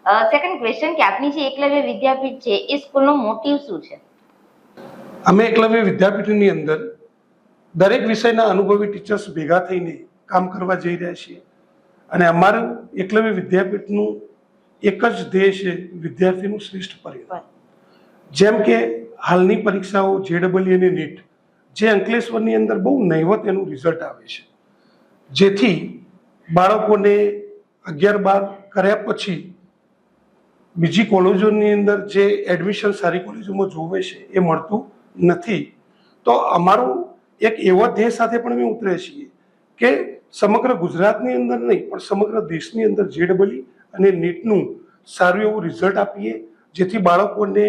Second question કે આપની જે એકલવ્ય વિદ્યાપીઠ છે એ સ્કૂલનો મોટિવ શું છે? અમે એકલવ્ય વિદ્યાપીઠની અંદર દરેક વિષયના અનુભવી ટીચર્સ ભેગા થઈને કામ કરવા જઈ રહ્યા છીએ અને અમારું એકલવ્ય વિદ્યાપીઠનું એક જ ધ્યેય છે વિદ્યાર્થીનું શ્રેષ્ઠ પરિણામ. જેમ કે હાલની પરીક્ષાઓ JEE અને NEET જે અંકલેશ્વરની અંદર બહુ નહીવત એનું રિઝલ્ટ આવે છે, જેથી બાળકોને 11-12 કર્યા પછી બીજી કોલેજોની અંદર જે એડમિશન સારી કોલેજોમાં જોવે છે એ મળતું નથી. તો અમારું એક એવો ધ્યેય સાથે પણ અમે ઉતરે છીએ કે સમગ્ર ગુજરાતની અંદર નહીં પણ સમગ્ર દેશની અંદર JEE અને NEETનું સારું એવું રિઝલ્ટ આપીએ, જેથી બાળકોને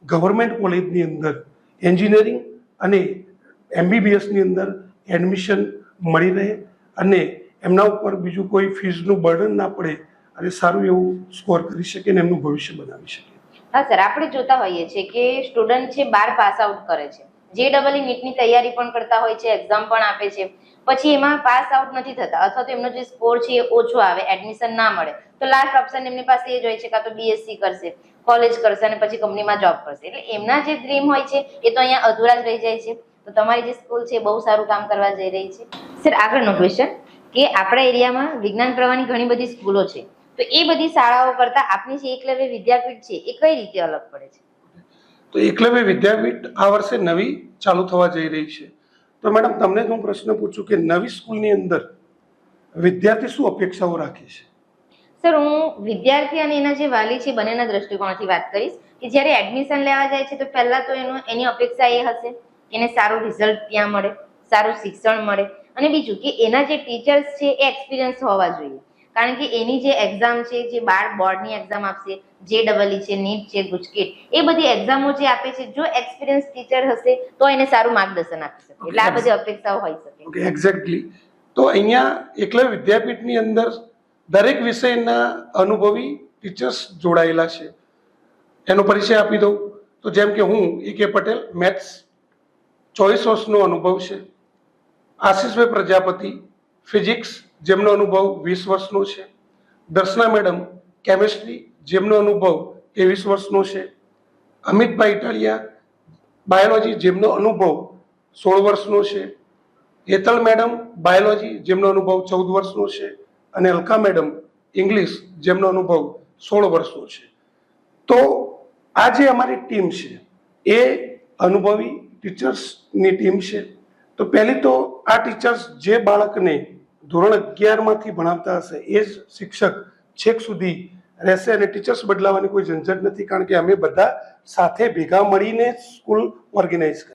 ગવર્મેન્ટ કોલેજની અંદર એન્જિનિયરિંગ અને MBBSની અંદર એડમિશન મળી રહે અને એમના ઉપર બીજું કોઈ ફીસનું બર્ડન ના પડે અને સારું એવું સ્કોર કરી શકે અને એમનું ભવિષ્ય બનાવી શકે. હા સર, આપણે જોતા હોઈએ છીએ કે સ્ટુડન્ટ છે 12 પાસ આઉટ કરે છે, JEE નીટની તૈયારી પણ કરતા હોય છે, એક્ઝામ પણ આપે છે, પછી એમાં પાસ આઉટ નથી થતા અથવા તો એમનો જે સ્કોર છે એ ઓછો આવે, એડમિશન ના મળે, તો લાસ્ટ ઓપ્શન એમની પાસે એ જ હોય છે કાં તો BSc કરશે, કોલેજ કરશે અને પછી કંપનીમાં જોબ કરશે. એટલે એમના જે ડ્રીમ હોય છે એ તો અહીંયા અધૂરા જ રહી જાય છે. તો તમારી જે સ્કૂલ છે બહુ સારું કામ કરવા જઈ રહી છે. સર, આગળનો ક્વેશ્ચન કે આપણા એરિયામાં વિજ્ઞાન પ્રવાહની ઘણી બધી સ્કૂલો છે, તો એ બધી શાળાઓ કરતા આપની જે એકલવ્ય વિદ્યાપીઠ છે એ કઈ રીતે અલગ પડે છે? તો એકલવ્ય વિદ્યાપીઠ આ વર્ષે નવી ચાલુ થવા જઈ રહી છે. તો મેડમ તમને હું પ્રશ્ન પૂછું કે નવી સ્કૂલની અંદર વિદ્યાર્થી શું અપેક્ષાઓ રાખે છે? સર, હું વિદ્યાર્થી અને એના જે વાલી છે બંનેના દ્રષ્ટિકોણથી વાત કરીશ કે જ્યારે એડમિશન લેવા જાય છે તો પહેલા તો એની અપેક્ષા એ હશે કે એને સારું રિઝલ્ટ ત્યાં મળે, સારું શિક્ષણ મળે અને બીજું કે એના જે ટીચર્સ છે એ એક્સપિરિયન્સ હોવા જોઈએ. કારણ કે એની જે એક્ઝામ છે, જે બોર્ડની એક્ઝામ આપશે, JEE છે, NEET છે, ગુજકેટ, એ બધી એક્ઝામો જે આપે છે, જો એક્સપિરિયન્સ ટીચર હશે તો એને સારું માર્ગદર્શન આપી શકે. એટલે આ બધી અપેક્ષાઓ હોઈ શકે. એક્ઝેક્ટલી. તો અહીંયા એકલવ્ય વિદ્યાપીઠની અંદર દરેક વિષયના અનુભવી ટીચર્સ જોડાયેલા છે. એનો પરિચય આપી દઉં તો જેમ કે હું EK પટેલ, મેથ્સ 24 વર્ષનો અનુભવ છે. આશીષભાઈ પ્રજાપતિ, ફિઝિક્સ, જેમનો અનુભવ 20 વર્ષનો છે. દર્શના મેડમ, કેમિસ્ટ્રી, જેમનો અનુભવ 23 વર્ષનો છે. અમિતભાઈ ઇટાલિયા, બાયોલોજી, જેમનો અનુભવ 16 વર્ષનો છે. હેતલ મેડમ, બાયોલોજી, જેમનો અનુભવ 14 વર્ષનો છે. અને અલકા મેડમ, ઇંગ્લિશ, જેમનો અનુભવ 16 વર્ષનો છે. તો આ જે અમારી ટીમ છે એ અનુભવી ટીચર્સની ટીમ છે. તો પહેલી તો આ ટીચર્સ જે બાળકને ધોરણ 11માંથી ભણાવતા હશે એ જ શિક્ષક છેક સુધી રહેશે અને ટીચર્સ બદલાવાની કોઈ ઝંઝટ નથી, કારણ કે અમે બધા સાથે ભેગા મળીને સ્કૂલ ઓર્ગેનાઇઝ કરી.